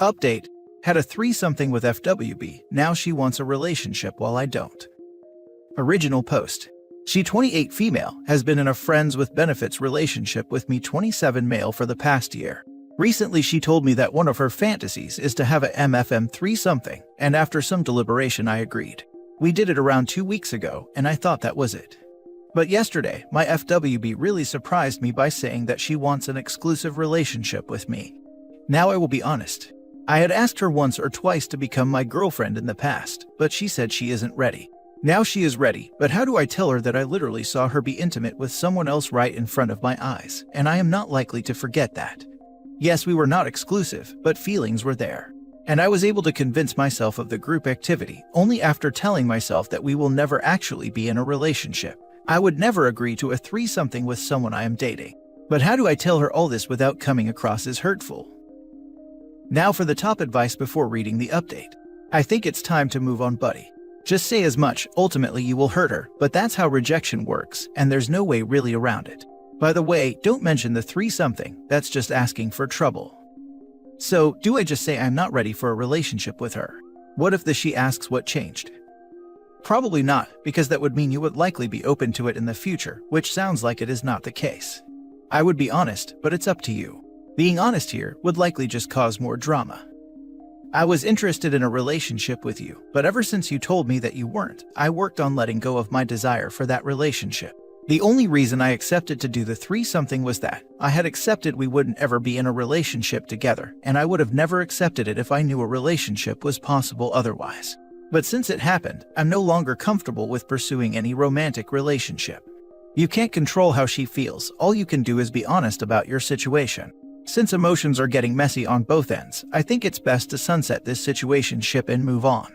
Update. Had a threesomething with FWB, now she wants a relationship while I don't. Original post. She 28 female, has been in a friends with benefits relationship with me 27 male for the past year. Recently she told me that one of her fantasies is to have a MFM threesomething, and after some deliberation I agreed. We did it around 2 weeks ago, and I thought that was it. But yesterday, my FWB really surprised me by saying that she wants an exclusive relationship with me. Now I will be honest. I had asked her once or twice to become my girlfriend in the past, but she said she isn't ready. Now she is ready, but how do I tell her that I literally saw her be intimate with someone else right in front of my eyes, and I am not likely to forget that. Yes, we were not exclusive, but feelings were there. And I was able to convince myself of the group activity only after telling myself that we will never actually be in a relationship. I would never agree to a threesomething with someone I am dating. But how do I tell her all this without coming across as hurtful? Now for the top advice before reading the update. I think it's time to move on, buddy. Just say as much, ultimately you will hurt her, but that's how rejection works, and there's no way really around it. By the way, don't mention the threesomething, that's just asking for trouble. So, do I just say I'm not ready for a relationship with her? What if she asks what changed? Probably not, because that would mean you would likely be open to it in the future, which sounds like it is not the case. I would be honest, but it's up to you. Being honest here would likely just cause more drama. I was interested in a relationship with you, but ever since you told me that you weren't, I worked on letting go of my desire for that relationship. The only reason I accepted to do the threesomething was that I had accepted we wouldn't ever be in a relationship together, and I would have never accepted it if I knew a relationship was possible otherwise. But since it happened, I'm no longer comfortable with pursuing any romantic relationship. You can't control how she feels, all you can do is be honest about your situation. Since emotions are getting messy on both ends, I think it's best to sunset this situationship and move on.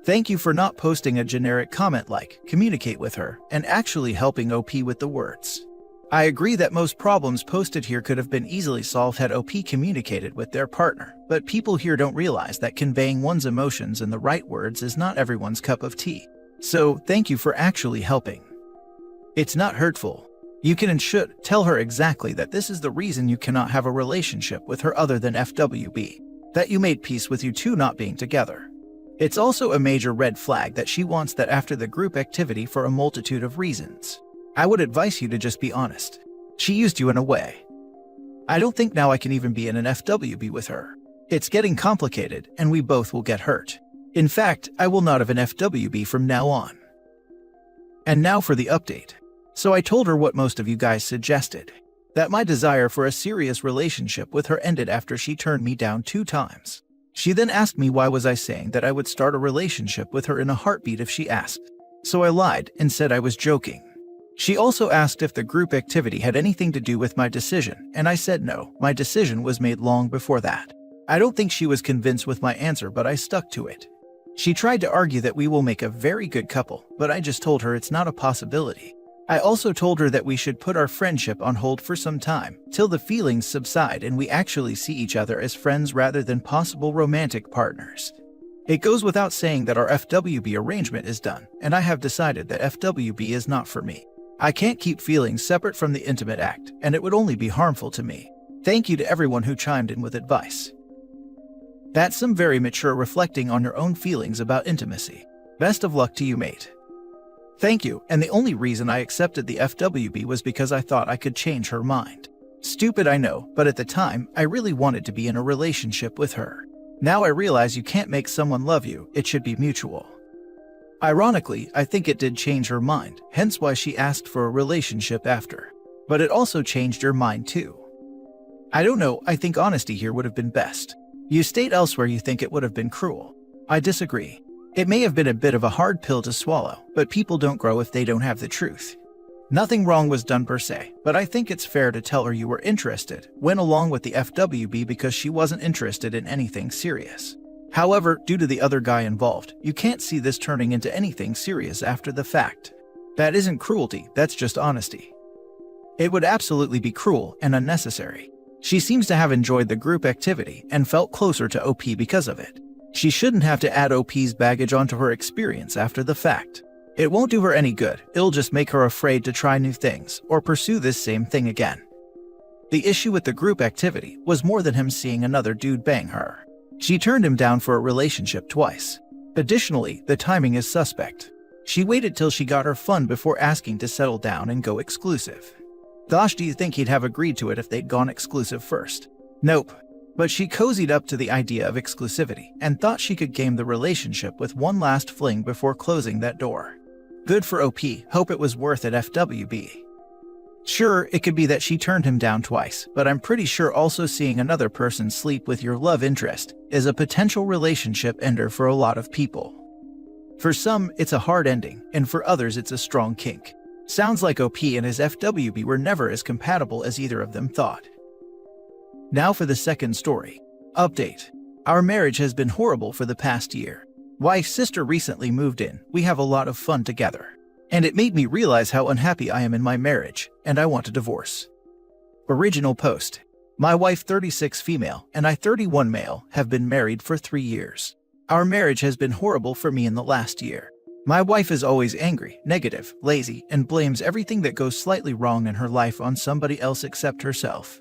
Thank you for not posting a generic comment like, communicate with her, and actually helping OP with the words. I agree that most problems posted here could have been easily solved had OP communicated with their partner, but people here don't realize that conveying one's emotions in the right words is not everyone's cup of tea. So, thank you for actually helping. It's not hurtful. You can and should tell her exactly that this is the reason you cannot have a relationship with her other than FWB, that you made peace with you two not being together. It's also a major red flag that she wants that after the group activity for a multitude of reasons. I would advise you to just be honest. She used you in a way. I don't think now I can even be in an FWB with her. It's getting complicated, and we both will get hurt. In fact, I will not have an FWB from now on. And now for the update. So I told her what most of you guys suggested. That my desire for a serious relationship with her ended after she turned me down 2 times. She then asked me why was I saying that I would start a relationship with her in a heartbeat if she asked. So I lied and said I was joking. She also asked if the group activity had anything to do with my decision, and I said no, my decision was made long before that. I don't think she was convinced with my answer, but I stuck to it. She tried to argue that we will make a very good couple, but I just told her it's not a possibility. I also told her that we should put our friendship on hold for some time, till the feelings subside and we actually see each other as friends rather than possible romantic partners. It goes without saying that our FWB arrangement is done, and I have decided that FWB is not for me. I can't keep feelings separate from the intimate act, and it would only be harmful to me. Thank you to everyone who chimed in with advice. That's some very mature reflecting on your own feelings about intimacy. Best of luck to you, mate. Thank you, and the only reason I accepted the FWB was because I thought I could change her mind. Stupid, I know, but at the time, I really wanted to be in a relationship with her. Now I realize you can't make someone love you, it should be mutual. Ironically, I think it did change her mind, hence why she asked for a relationship after. But it also changed your mind too. I don't know, I think honesty here would have been best. You state elsewhere you think it would have been cruel. I disagree. It may have been a bit of a hard pill to swallow, but people don't grow if they don't have the truth. Nothing wrong was done per se, but I think it's fair to tell her you were interested, went along with the FWB because she wasn't interested in anything serious. However, due to the other guy involved, you can't see this turning into anything serious after the fact. That isn't cruelty, that's just honesty. It would absolutely be cruel and unnecessary. She seems to have enjoyed the group activity and felt closer to OP because of it. She shouldn't have to add OP's baggage onto her experience after the fact. It won't do her any good, it'll just make her afraid to try new things or pursue this same thing again. The issue with the group activity was more than him seeing another dude bang her. She turned him down for a relationship twice. Additionally, the timing is suspect. She waited till she got her fun before asking to settle down and go exclusive. Gosh, do you think he'd have agreed to it if they'd gone exclusive first? Nope. But she cozied up to the idea of exclusivity and thought she could game the relationship with one last fling before closing that door. Good for OP, hope it was worth it FWB. Sure, it could be that she turned him down twice, but I'm pretty sure also seeing another person sleep with your love interest is a potential relationship ender for a lot of people. For some, it's a hard ending, and for others it's a strong kink. Sounds like OP and his FWB were never as compatible as either of them thought. Now for the second story. Update. Our marriage has been horrible for the past year. Wife's sister recently moved in, we have a lot of fun together. And it made me realize how unhappy I am in my marriage, and I want a divorce. Original post. My wife 36 female and I 31 male have been married for 3 years. Our marriage has been horrible for me in the last year. My wife is always angry, negative, lazy, and blames everything that goes slightly wrong in her life on somebody else except herself.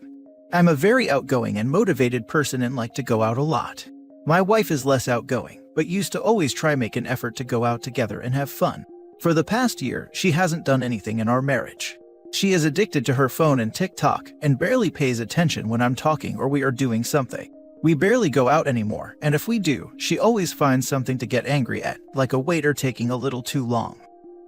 I'm a very outgoing and motivated person and like to go out a lot. My wife is less outgoing, but used to always try make an effort to go out together and have fun. For the past year, she hasn't done anything in our marriage. She is addicted to her phone and TikTok and barely pays attention when I'm talking or we are doing something. We barely go out anymore, and if we do, she always finds something to get angry at, like a waiter taking a little too long.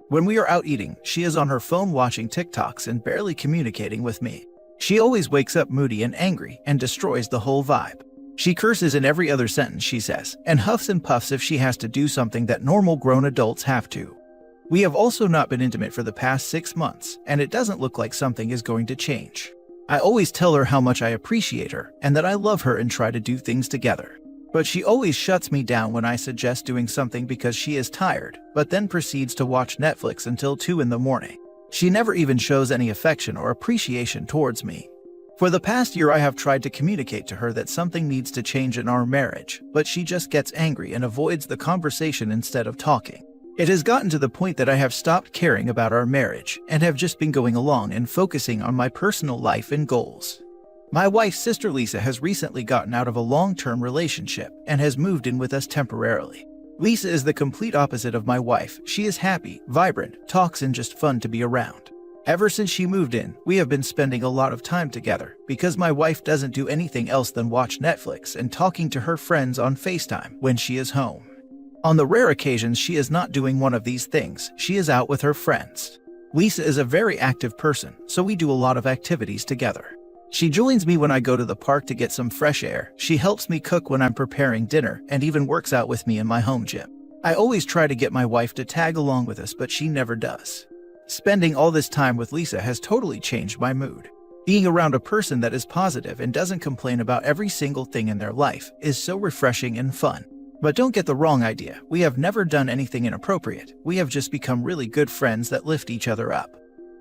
When we are out eating, she is on her phone watching TikToks and barely communicating with me. She always wakes up moody and angry and destroys the whole vibe. She curses in every other sentence she says, and huffs and puffs if she has to do something that normal grown adults have to. We have also not been intimate for the past 6 months, and it doesn't look like something is going to change. I always tell her how much I appreciate her and that I love her and try to do things together. But she always shuts me down when I suggest doing something because she is tired, but then proceeds to watch Netflix until 2 in the morning. She never even shows any affection or appreciation towards me. For the past year I have tried to communicate to her that something needs to change in our marriage, but she just gets angry and avoids the conversation instead of talking. It has gotten to the point that I have stopped caring about our marriage and have just been going along and focusing on my personal life and goals. My wife's sister Lisa has recently gotten out of a long-term relationship and has moved in with us temporarily. Lisa is the complete opposite of my wife. She is happy, vibrant, talks and just fun to be around. Ever since she moved in, we have been spending a lot of time together because my wife doesn't do anything else than watch Netflix and talking to her friends on FaceTime when she is home. On the rare occasions she is not doing one of these things, she is out with her friends. Lisa is a very active person, so we do a lot of activities together. She joins me when I go to the park to get some fresh air, she helps me cook when I'm preparing dinner, and even works out with me in my home gym. I always try to get my wife to tag along with us, but she never does. Spending all this time with Lisa has totally changed my mood. Being around a person that is positive and doesn't complain about every single thing in their life is so refreshing and fun. But don't get the wrong idea, we have never done anything inappropriate, we have just become really good friends that lift each other up.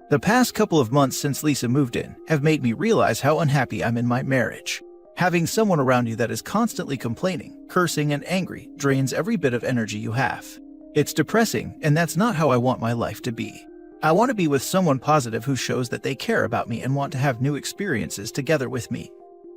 The past couple of months since Lisa moved in have made me realize how unhappy I'm in my marriage. Having someone around you that is constantly complaining, cursing, and angry drains every bit of energy you have. It's depressing, and that's not how I want my life to be. I want to be with someone positive who shows that they care about me and want to have new experiences together with me.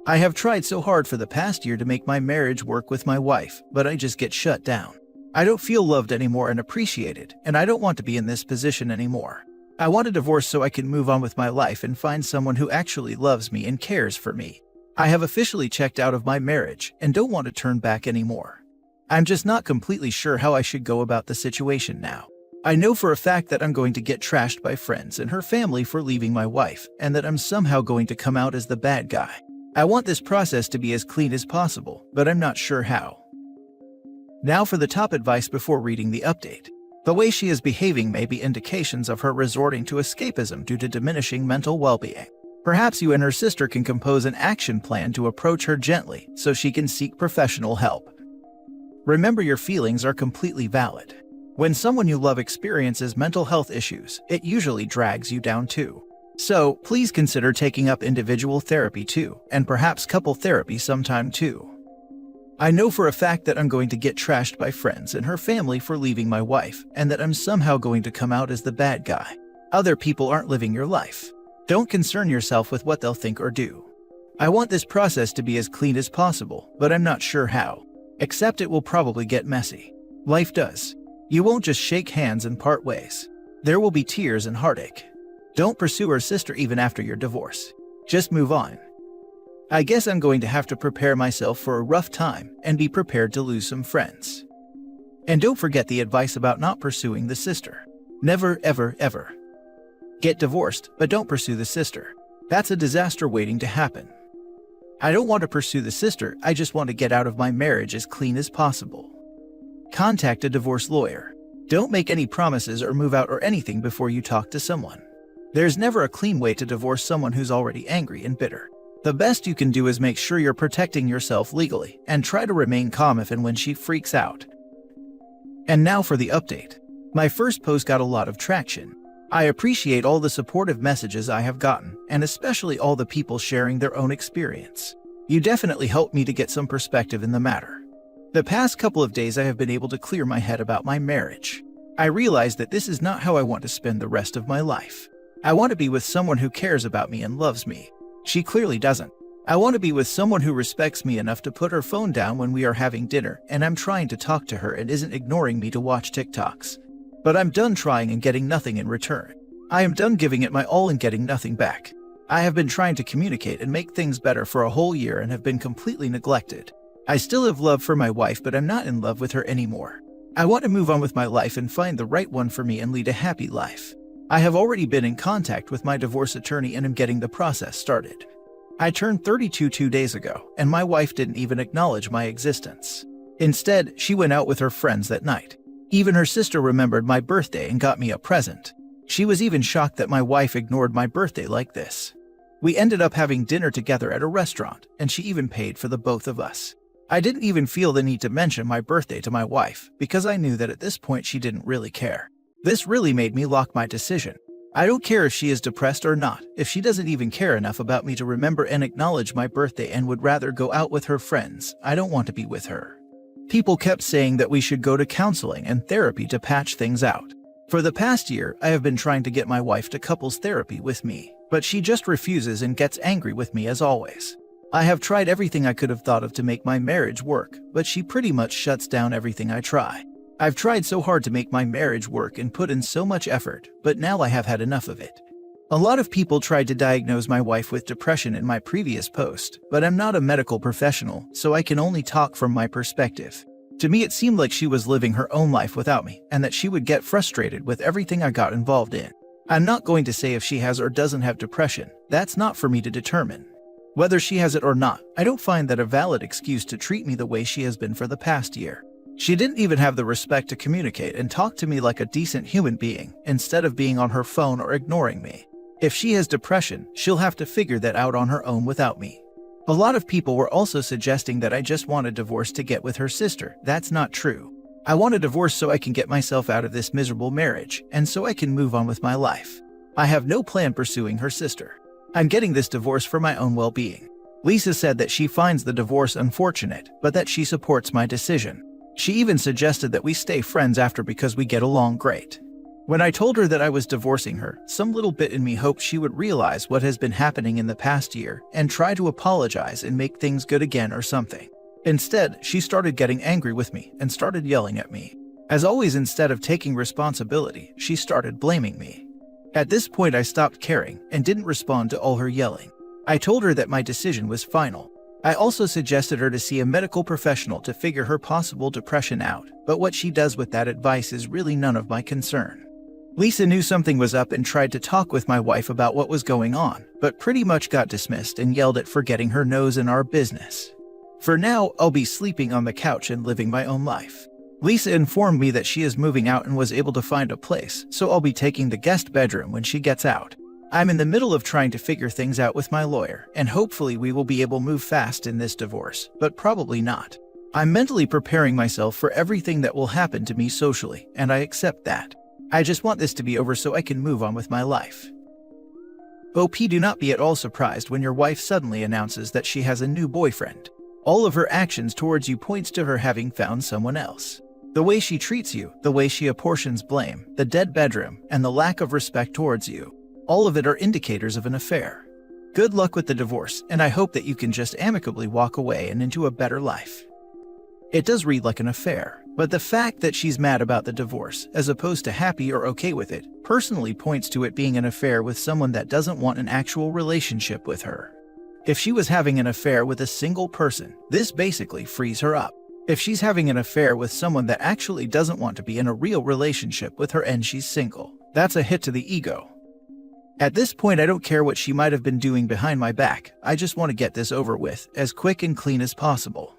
I have tried so hard for the past year to make my marriage work with my wife, but I just get shut down. I don't feel loved anymore and appreciated, and I don't want to be in this position anymore. I want a divorce so I can move on with my life and find someone who actually loves me and cares for me. I have officially checked out of my marriage and don't want to turn back anymore. I'm just not completely sure how I should go about the situation now. I know for a fact that I'm going to get trashed by friends and her family for leaving my wife, and that I'm somehow going to come out as the bad guy. I want this process to be as clean as possible, but I'm not sure how. Now for the top advice before reading the update. The way she is behaving may be indications of her resorting to escapism due to diminishing mental well-being. Perhaps you and her sister can compose an action plan to approach her gently so she can seek professional help. Remember, your feelings are completely valid. When someone you love experiences mental health issues, it usually drags you down too. So, please consider taking up individual therapy too, and perhaps couple therapy sometime too. I know for a fact that I'm going to get trashed by friends and her family for leaving my wife, and that I'm somehow going to come out as the bad guy. Other people aren't living your life. Don't concern yourself with what they'll think or do. I want this process to be as clean as possible, but I'm not sure how. Except it will probably get messy. Life does. You won't just shake hands and part ways. There will be tears and heartache. Don't pursue her sister even after your divorce. Just move on. I guess I'm going to have to prepare myself for a rough time and be prepared to lose some friends. And don't forget the advice about not pursuing the sister. Never, ever, ever. Get divorced, but don't pursue the sister. That's a disaster waiting to happen. I don't want to pursue the sister, I just want to get out of my marriage as clean as possible. Contact a divorce lawyer. Don't make any promises or move out or anything before you talk to someone. There's never a clean way to divorce someone who's already angry and bitter. The best you can do is make sure you're protecting yourself legally and try to remain calm if and when she freaks out. And now for the update. My first post got a lot of traction. I appreciate all the supportive messages I have gotten, and especially all the people sharing their own experience. You definitely helped me to get some perspective in the matter. The past couple of days I have been able to clear my head about my marriage. I realized that this is not how I want to spend the rest of my life. I want to be with someone who cares about me and loves me. She clearly doesn't. I want to be with someone who respects me enough to put her phone down when we are having dinner and I'm trying to talk to her and isn't ignoring me to watch TikToks. But I'm done trying and getting nothing in return. I am done giving it my all and getting nothing back. I have been trying to communicate and make things better for a whole year and have been completely neglected. I still have love for my wife, but I'm not in love with her anymore. I want to move on with my life and find the right one for me and lead a happy life. I have already been in contact with my divorce attorney and am getting the process started. I turned 32 2 days ago, and my wife didn't even acknowledge my existence. Instead, she went out with her friends that night. Even her sister remembered my birthday and got me a present. She was even shocked that my wife ignored my birthday like this. We ended up having dinner together at a restaurant, and she even paid for the both of us. I didn't even feel the need to mention my birthday to my wife, because I knew that at this point she didn't really care. This really made me lock my decision. I don't care if she is depressed or not, if she doesn't even care enough about me to remember and acknowledge my birthday and would rather go out with her friends, I don't want to be with her. People kept saying that we should go to counseling and therapy to patch things out. For the past year, I have been trying to get my wife to couples therapy with me, but she just refuses and gets angry with me as always. I have tried everything I could have thought of to make my marriage work, but she pretty much shuts down everything I try. I've tried so hard to make my marriage work and put in so much effort, but now I have had enough of it. A lot of people tried to diagnose my wife with depression in my previous post, but I'm not a medical professional, so I can only talk from my perspective. To me, it seemed like she was living her own life without me, and that she would get frustrated with everything I got involved in. I'm not going to say if she has or doesn't have depression. That's not for me to determine. Whether she has it or not, I don't find that a valid excuse to treat me the way she has been for the past year. She didn't even have the respect to communicate and talk to me like a decent human being, instead of being on her phone or ignoring me. If she has depression, she'll have to figure that out on her own without me. A lot of people were also suggesting that I just want a divorce to get with her sister. That's not true. I want a divorce so I can get myself out of this miserable marriage, and so I can move on with my life. I have no plan pursuing her sister. I'm getting this divorce for my own well-being. Lisa said that she finds the divorce unfortunate, but that she supports my decision. She even suggested that we stay friends after because we get along great. When I told her that I was divorcing her, some little bit in me hoped she would realize what has been happening in the past year and try to apologize and make things good again or something. Instead, she started getting angry with me and started yelling at me. As always, instead of taking responsibility, she started blaming me. At this point, I stopped caring and didn't respond to all her yelling. I told her that my decision was final. I also suggested her to see a medical professional to figure her possible depression out, but what she does with that advice is really none of my concern. Lisa knew something was up and tried to talk with my wife about what was going on, but pretty much got dismissed and yelled at for getting her nose in our business. For now, I'll be sleeping on the couch and living my own life. Lisa informed me that she is moving out and was able to find a place, so I'll be taking the guest bedroom when she gets out. I'm in the middle of trying to figure things out with my lawyer, and hopefully we will be able to move fast in this divorce, but probably not. I'm mentally preparing myself for everything that will happen to me socially, and I accept that. I just want this to be over so I can move on with my life. OP, do not be at all surprised when your wife suddenly announces that she has a new boyfriend. All of her actions towards you points to her having found someone else. The way she treats you, the way she apportions blame, the dead bedroom, and the lack of respect towards you. All of it are indicators of an affair. Good luck with the divorce, and I hope that you can just amicably walk away and into a better life. It does read like an affair, but the fact that she's mad about the divorce, as opposed to happy or okay with it, personally points to it being an affair with someone that doesn't want an actual relationship with her. If she was having an affair with a single person, this basically frees her up. If she's having an affair with someone that actually doesn't want to be in a real relationship with her and she's single, that's a hit to the ego. At this point, I don't care what she might have been doing behind my back, I just want to get this over with, as quick and clean as possible.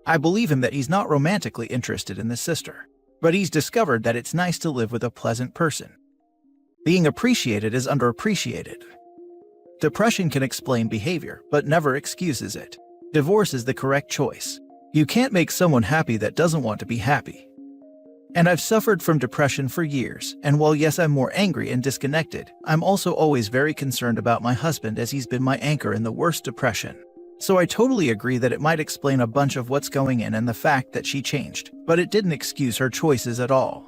I believe him that he's not romantically interested in the sister, but he's discovered that it's nice to live with a pleasant person. Being appreciated is underappreciated. Depression can explain behavior, but never excuses it. Divorce is the correct choice. You can't make someone happy that doesn't want to be happy. And I've suffered from depression for years, and while yes, I'm more angry and disconnected, I'm also always very concerned about my husband as he's been my anchor in the worst depression. So I totally agree that it might explain a bunch of what's going in and the fact that she changed, but it didn't excuse her choices at all.